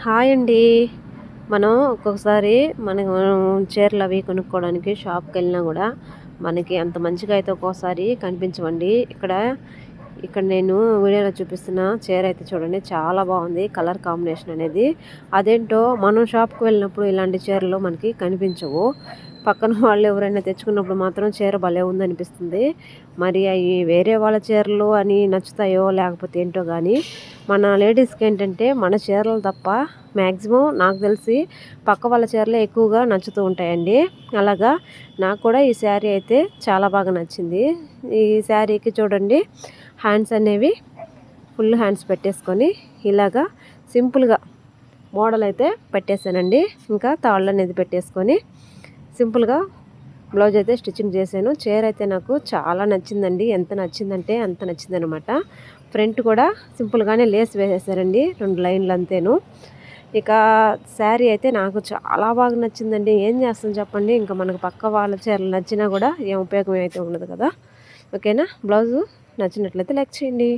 Hi అండి. మనం ఒక్కొక్కసారి మనం చీరలు అవి కొనుక్కోవడానికి షాప్‌కి వెళ్ళినా కూడా మనకి అంత మంచిగా అయితే ఒక్కోసారి కనిపించవండి. ఇక్కడ నేను వీడియోలో చూపిస్తున్న చీర అయితే చూడండి, చాలా బాగుంది కలర్ కాంబినేషన్ అనేది. అదేంటో మనం షాప్‌కి వెళ్ళినప్పుడు ఇలాంటి చీరలు మనకి కనిపించవు. పక్కన వాళ్ళు ఎవరైనా తెచ్చుకున్నప్పుడు మాత్రం చీర భలే ఉందనిపిస్తుంది. మరి అవి వేరే వాళ్ళ చీరలు అని నచ్చుతాయో లేకపోతే ఏంటో కానీ, మన లేడీస్కి ఏంటంటే మన చీరలు తప్ప మ్యాక్సిమం నాకు తెలిసి పక్క వాళ్ళ చీరలే ఎక్కువగా నచ్చుతూ ఉంటాయండి. అలాగా నాకు కూడా ఈ శారీ అయితే చాలా బాగా నచ్చింది. ఈ శారీకి చూడండి, హ్యాండ్స్ అనేవి ఫుల్ హ్యాండ్స్ పెట్టేసుకొని ఇలాగా సింపుల్గా మోడల్ అయితే పెట్టేశానండి. ఇంకా తాళ్ళు అనేది పెట్టేసుకొని సింపుల్గా బ్లౌజ్ అయితే స్టిచ్చింగ్ చేశాను. చీర అయితే నాకు చాలా నచ్చిందండి. ఎంత నచ్చిందంటే అంత నచ్చిందనమాట. ఫ్రంట్ కూడా సింపుల్గానే లేస్ వేసేసారండి, 2 లైన్లు అంతేను. ఇక శారీ అయితే నాకు చాలా బాగా నచ్చిందండి. ఏం చేస్తాం చెప్పండి, ఇంకా మనకు పక్క వాళ్ళ చీరలు నచ్చినా కూడా ఏం ఉపయోగం అయితే ఉండదు కదా. ఓకేనా. బ్లౌజు నచ్చినట్లయితే లైక్ చేయండి.